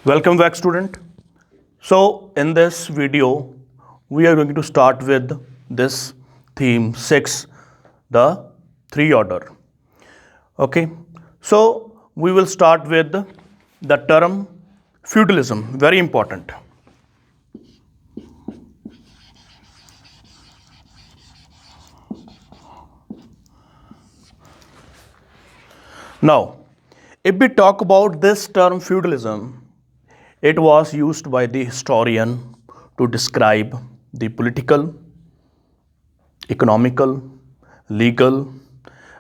Welcome back, student. So in this video we are going to start with this theme 6, the three order. Okay, so we will start with the term feudalism, very important. Now, if we talk about this term feudalism, it was used by the historian to describe the political, economical, legal,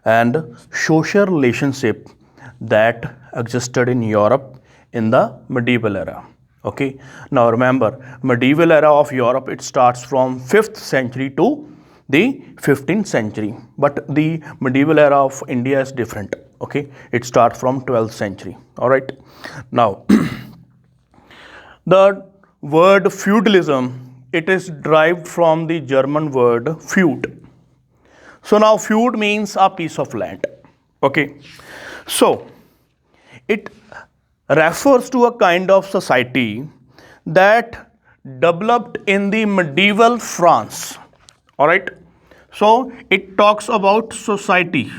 and social relationship that existed in Europe in the medieval era. Okay, now remember, medieval era of Europe, it starts from 5th century to the 15th century, but the medieval era of India is different. Okay, it starts from 12th century. All right, now the word feudalism, it is derived from the German word feud. So now feud means a piece of land. Okay, so it refers to a kind of society that developed in the medieval France. All right, so it talks about society.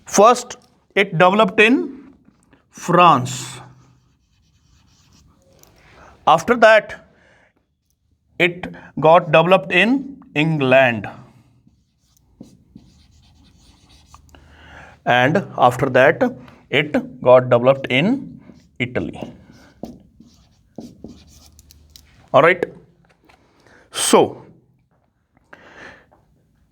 First, it developed in France. After that, it got developed in England. And after that, it got developed in Italy. All right. So,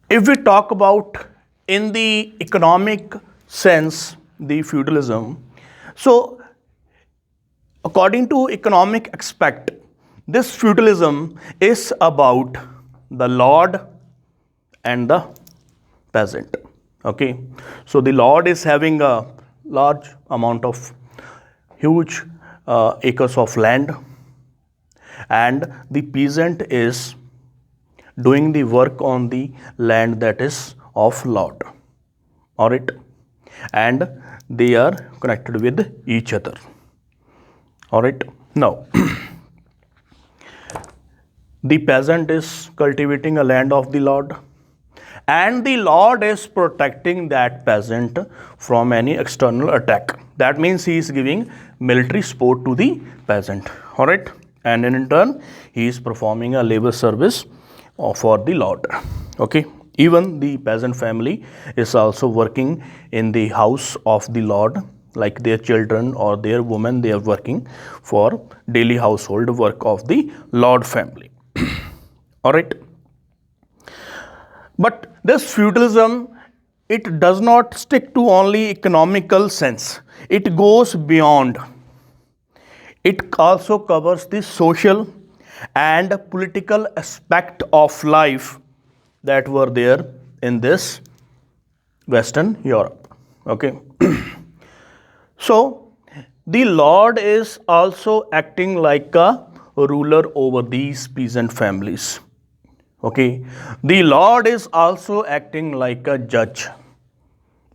if we talk about in the economic sense, the feudalism, so according to economic aspect, this feudalism is about the lord and the peasant. Okay, so the lord is having a large amount of huge acres of land, and the peasant is doing the work on the land that is of lord. All right, and they are connected with each other. All right, now the peasant is cultivating a land of the lord, and the lord is protecting that peasant from any external attack. That means he is giving military support to the peasant. All right, and in turn he is performing a labor service for the lord. Okay, even the peasant family is also working in the house of the lord, like their children or their women, they are working for daily household work of the lord family. All right, but this feudalism, it does not stick to only economical sense, it goes beyond. It also covers the social and political aspect of life that were there in this Western Europe. Okay, so the lord is also acting like a ruler over these peasant families. Okay, the lord is also acting like a judge.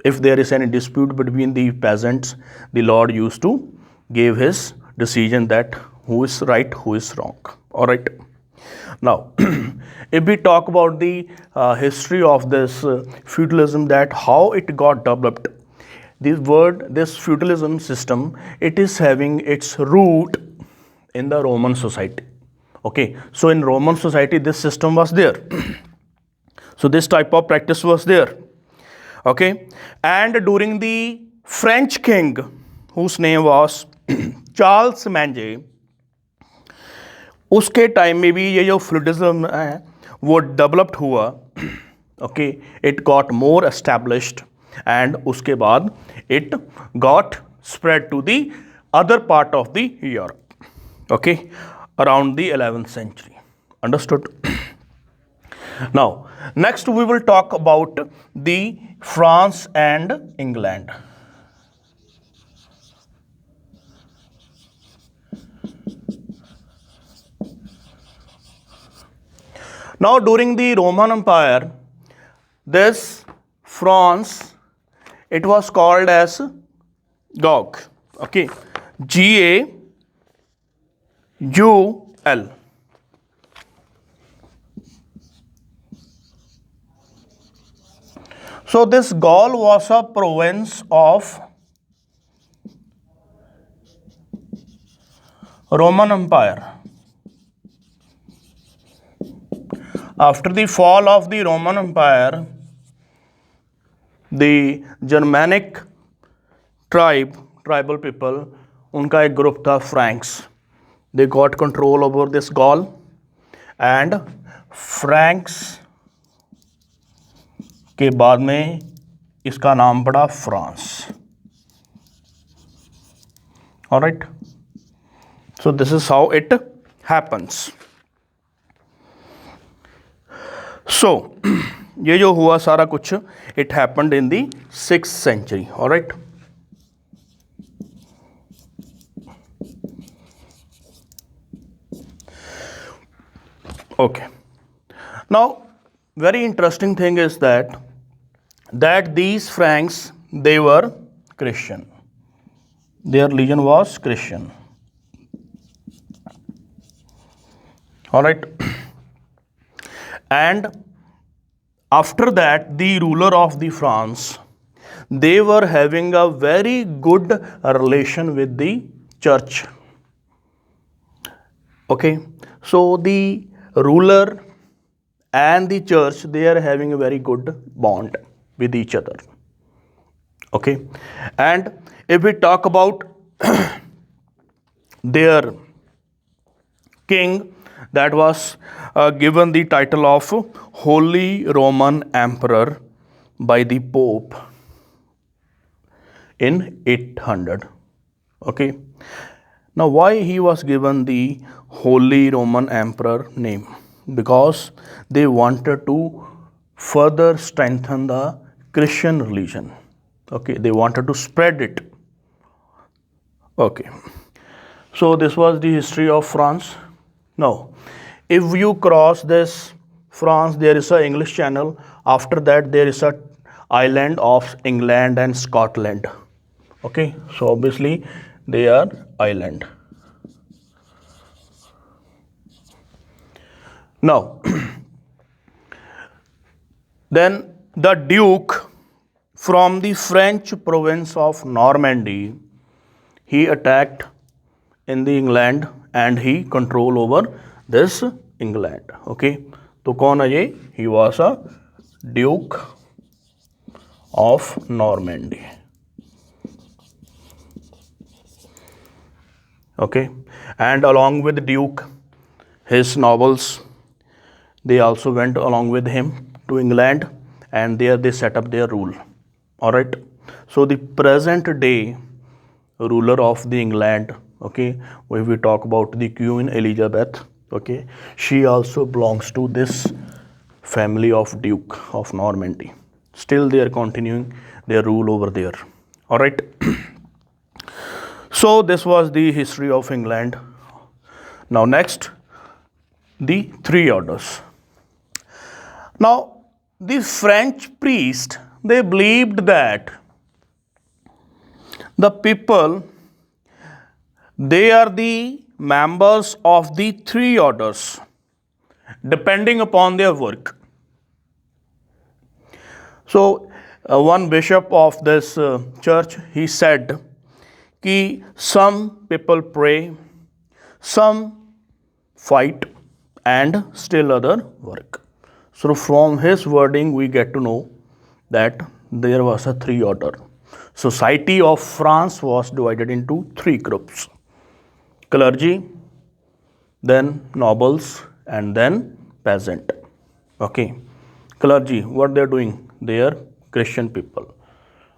If there is any dispute between the peasants, the lord used to give his decision that who is right, who is wrong. All right, now if we talk about the history of this feudalism, that how it got developed, this feudalism system, it is having its root in the Roman society. Okay, so in Roman society this system was there. So this type of practice was there. Okay, and during the French king, whose name was Charles मैंजे, उसके time में भी ये जो feudalism है वो developed हुआ. Okay, it got more established, and उसके बाद it got spread to the other part of the Europe. Okay, around the 11th century. Understood? Now, next we will talk about the France and England. Now, during the Roman Empire, this France, it was called as Gog. Okay, GAUL. So this Gaul was a province of Roman Empire. After the fall of the Roman Empire, the Germanic tribal people, उनका एक group था Franks. They got control over this Gaul, and Franks के बाद में इसका नाम पड़ा France. Alright, so this is how it happens. So ये जो हुआ सारा कुछ, it happened in the 6th century. Alright. Okay. Now, very interesting thing is that these Franks, they were Christian. Their religion was Christian. All right. And after that, the ruler of the France, they were having a very good relation with the church. Okay. So the ruler and the church, they are having a very good bond with each other. Okay. And if we talk about their king, that was given the title of Holy Roman Emperor by the Pope in 800. Okay. Now, why he was given the Holy Roman Emperor name? Because they wanted to further strengthen the Christian religion. Okay, they wanted to spread it. Okay, so this was the history of France. Now, if you cross this France, there is a English Channel. After that, there is a island of England and Scotland. Okay, so obviously they are island. Now, then the Duke from the French province of Normandy, he attacked in the England and he control over this England. Okay, तो कौन है ये? He was a Duke of Normandy. Okay, and along with Duke, his nobles, they also went along with him to England, and there they set up their rule. All right. So the present day ruler of the England, okay, when we talk about the Queen Elizabeth, okay, she also belongs to this family of Duke of Normandy. Still they are continuing their rule over there. All right. So this was the history of England. Now next, the three orders. Now, the French priest, they believed that the people, they are the members of the three orders depending upon their work. So, one bishop of this church, he said कि some people pray, some fight, and still other work. So from his wording, we get to know that there was a three order. Society of France was divided into three groups: clergy, then nobles, and then peasant. Okay, clergy, what they are doing? They are Christian people.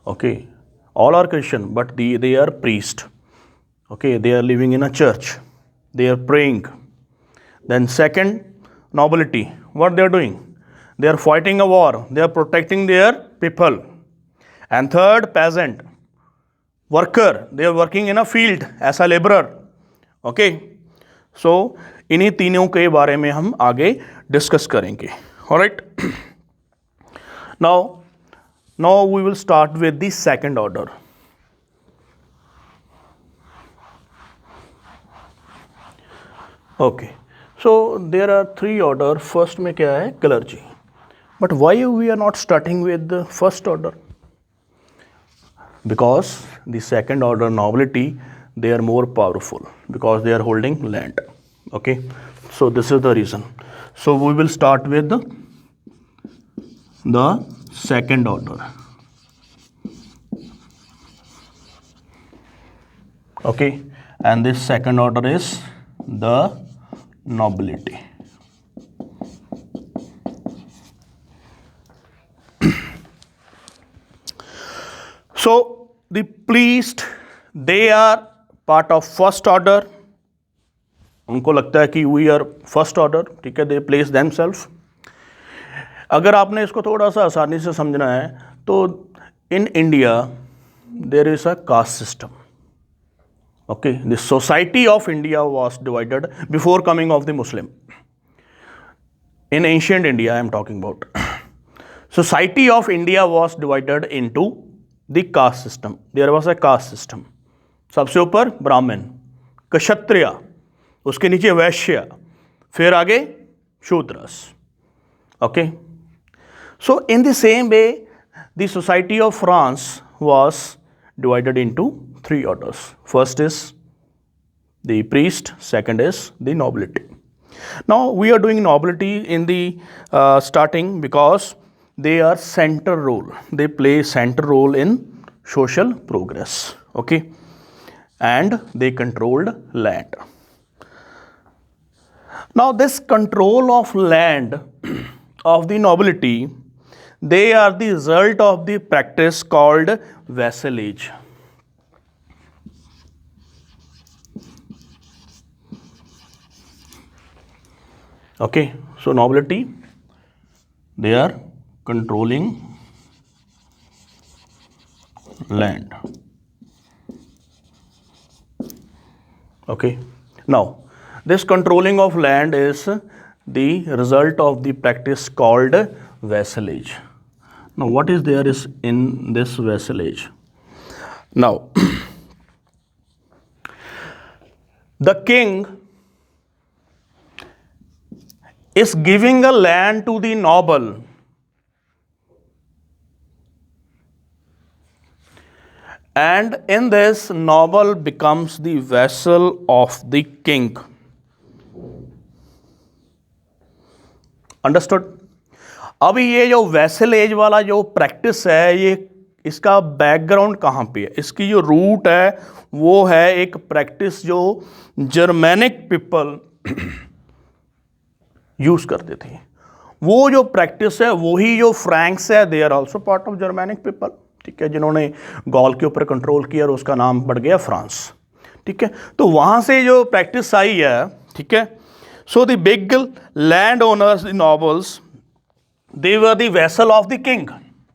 Okay, all are Christian, but they are priest. Okay, they are living in a church. They are praying. Then second, nobility, what they are doing? They are fighting a war. They are protecting their people. And third, peasant, worker. They are working in a field as a laborer. Okay. So इन्हीं तीनों के बारे में हम आगे discuss करेंगे. Alright. Now we will start with the second order. Okay. So there are three order. First में क्या है? Clergy. But why we are not starting with the first order? Because the second order nobility, they are more powerful because they are holding land. Okay. So this is the reason. So we will start with the second order. Okay. And this second order is the nobility. So the priest, they are part of first order. उनको लगता है कि we are first order, ठीक है, दे place them self. अगर आपने इसको थोड़ा सा आसानी से समझना है तो in India there is a caste system. Okay, the society of India was divided before coming of the Muslim. In ancient India I am talking about. Society of India was divided into the caste system. There was a caste system. सबसे ऊपर ब्राह्मण, क्षत्रिय, उसके नीचे वैश्य, फिर आगे Shudras. Okay. So in the same way the society of France was divided into three orders. First is the priest, second is the nobility. Now we are doing nobility in the starting because they are center role. They play center role in social progress. Okay, and they controlled land. Now this control of land of the nobility, they are the result of the practice called vassalage. Okay, so nobility, they are controlling land. Okay, now this controlling of land is the result of the practice called vassalage. Now what is there is in this vassalage? Now the king is giving a land to the noble, and in this noble becomes the vassal of the king. Understood? अभी ये जो वैसलेज वाला जो practice है, ये इसका background कहाँ पे है? इसकी जो रूट है वो है एक प्रैक्टिस जो जर्मैनिक पीपल यूज करते थे. वो जो प्रैक्टिस है वही जो फ्रैंक्स है, they are also part of Germanic people. ठीक है, जिन्होंने गॉल के ऊपर कंट्रोल किया और उसका नाम बढ़ गया फ्रांस. ठीक है, तो वहाँ से जो प्रैक्टिस आई है, ठीक है, so the big land owners, the nobles, they were the vassal of the king.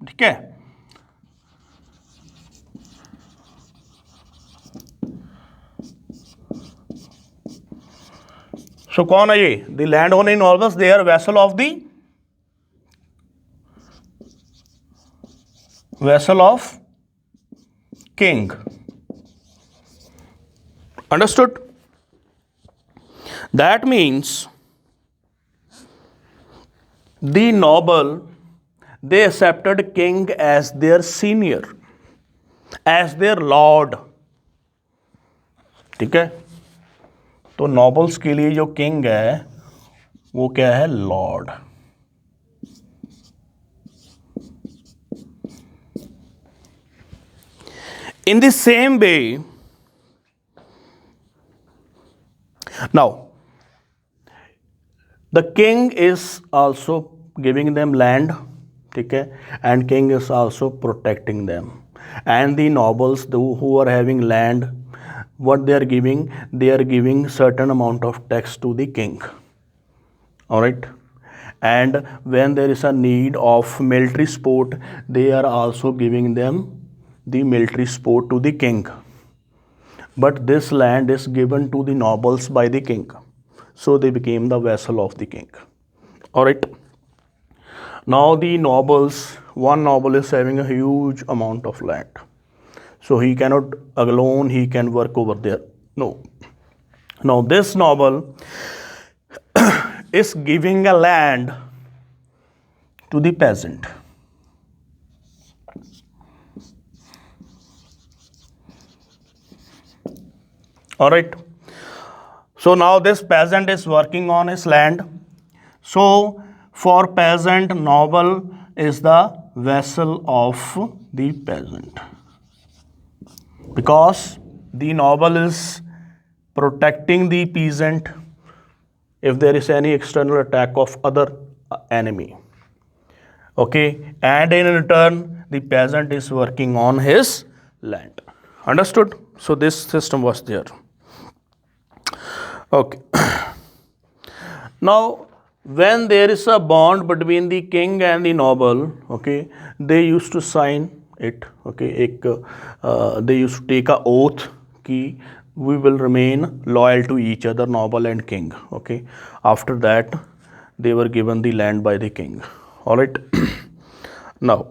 ठीक है, सो कौन है ये? The land owner nobles, they are vassal of the vessel of king. Understood? That means the noble, they accepted king as their senior, as their lord. ठीक है, तो nobles के लिए जो किंग है वो क्या है? Lord. In the same way, now the king is also giving them land, ठीक है, and king is also protecting them. And the nobles who are having land, what they are giving certain amount of tax to the king. All right. And when there is a need of military support, they are also giving them the military support to the king. But this land is given to the nobles by the king, so they became the vassal of the king. All right. Now the nobles, one noble is having a huge amount of land, so he cannot alone, he can work over there. No, Now this noble is giving a land to the peasant. All right. So now this peasant is working on his land. So for peasant, noble is the vessel of the peasant, because the noble is protecting the peasant if there is any external attack of other enemy. Okay, and in return the peasant is working on his land. Understood? So this system was there. Okay. Now when there is a bond between the king and the noble, okay, they used to sign it. Okay, they used to take a oath कि we will remain loyal to each other, noble and king. Okay, after that they were given the land by the king. All right. Now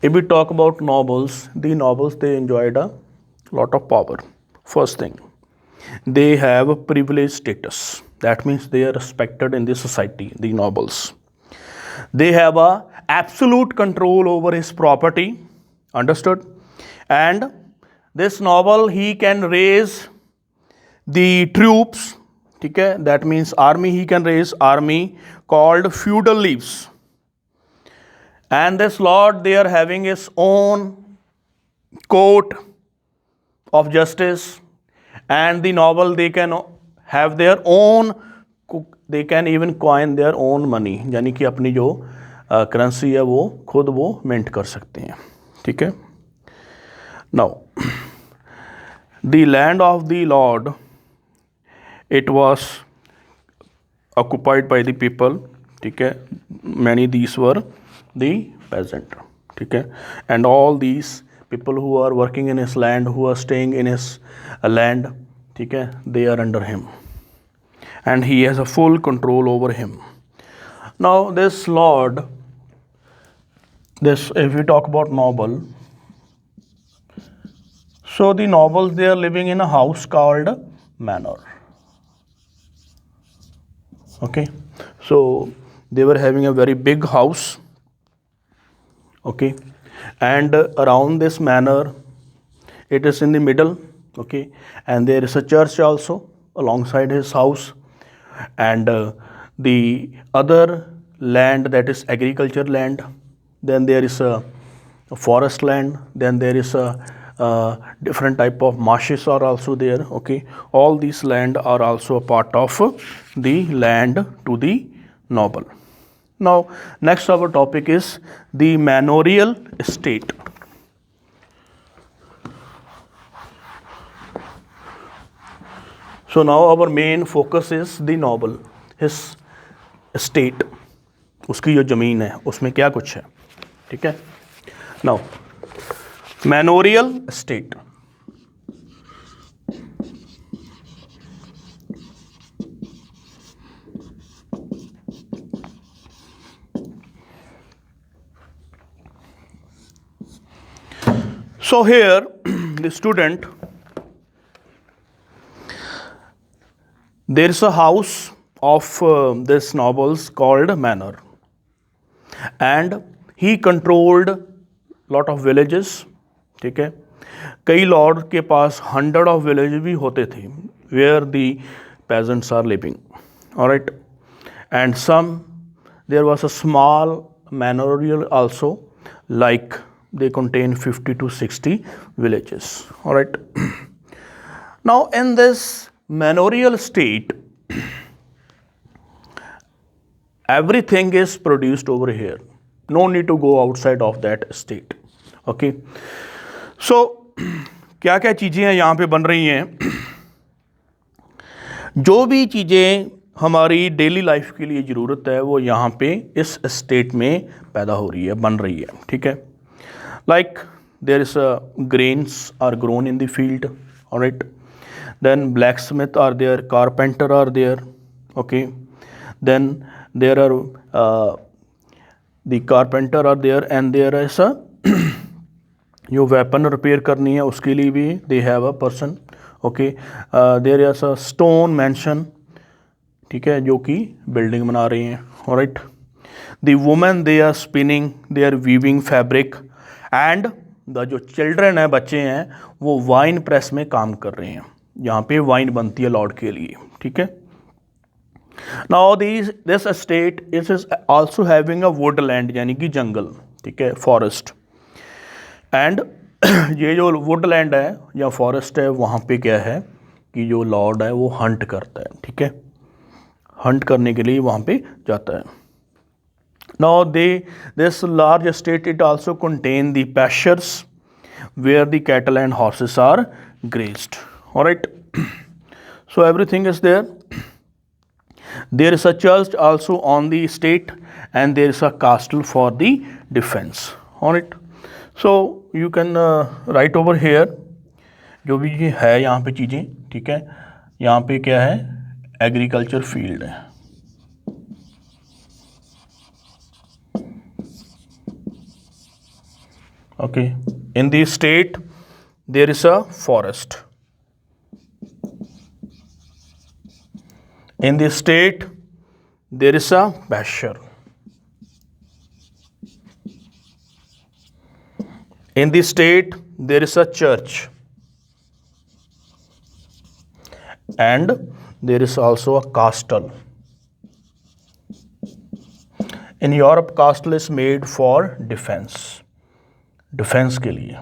if we talk about nobles, the nobles, they enjoyed a lot of power. First thing, they have a privileged status. That means they are respected in the society, the nobles. They have a absolute control over his property. Understood? And this noble, he can raise the troops. Okay? That means army, he can raise army called feudal levies. And this lord, they are having his own court of justice, and the noble, they can have their own, they can even coin their own money, यानी कि अपनी जो currency है वो खुद वो mint कर सकते हैं. ठीक है. Now the land of the lord, it was occupied by the people. ठीक है. Many these were the peasant. ठीक है. And all these people who are working in his land, who are staying in his land, ठीक है, they are under him, and he has a full control over him. Now this lord, this, if we talk about noble, so the nobles, they are living in a house called manor. Okay, so they were having a very big house. Okay, and around this manor, it is in the middle. Okay, and there is a church also alongside his house, and the other land, that is agriculture land, then there is a forest land, then there is a different type of marshes are also there. Okay, all these land are also a part of the land to the noble. Now next our topic is the manorial estate. So now our main focus is the noble, his estate, उसकी जो ज़मीन है उसमें क्या कुछ है. ठीक है. Now manorial estate. So here the student, there is a house of this nobles called manor, and he controlled lot of villages. ठीक है. कई लॉर्ड के पास 100 of villages भी होते थे where the peasants are living. All right, and some, there was a small manorial also, like they contain 50 to 60 villages. All right. Now in this manorial state, everything is produced over here. No need to go outside of that state. Okay. So क्या क्या चीज़ें हैं यहाँ पे बन रही हैं. जो भी चीज़ें हमारी डेली लाइफ के लिए ज़रूरत है वो यहाँ पे इस स्टेट में पैदा हो रही है, बन रही है. ठीक है. Like there is a grains are grown in the field. All right. Then blacksmith are there, carpenter are there. Okay. Then there are the carpenter are there, and there is a जो weapon repair करनी है उसके लिए भी they have a person. Okay, there is a stone mansion, ठीक है, जो कि बिल्डिंग बना रही हैं। Alright, the women they are spinning, they are weaving fabric, and the जो चिल्ड्रन है, बच्चे हैं, वो वाइन प्रेस में काम कर रहे हैं, यहाँ पे वाइन बनती है लॉर्ड के लिए। ठीक है, now this estate is also having a Woodland, यानी कि जंगल, ठीक है, फॉरेस्ट। एंड ये जो वुडलैंड है या फॉरेस्ट है, वहाँ पे क्या है कि जो लॉर्ड है वो हंट करता है। ठीक है, हंट करने के लिए वहाँ पे जाता है। Now this large estate it also contain the pastures where the cattle and horses are grazed. All right, so everything is there. There is a church also on the estate, and there is a castle for the defense. All right, so you can write over here जो भी ये है यहाँ पे चीज़ें। ठीक है, यहाँ पे क्या है, एग्रीकल्चर फील्ड है। Okay, in the state there is a forest. In the state there is a pasture. In the state there is a church, and there is also a castle. In Europe, castle is made for defense, defence के लिए।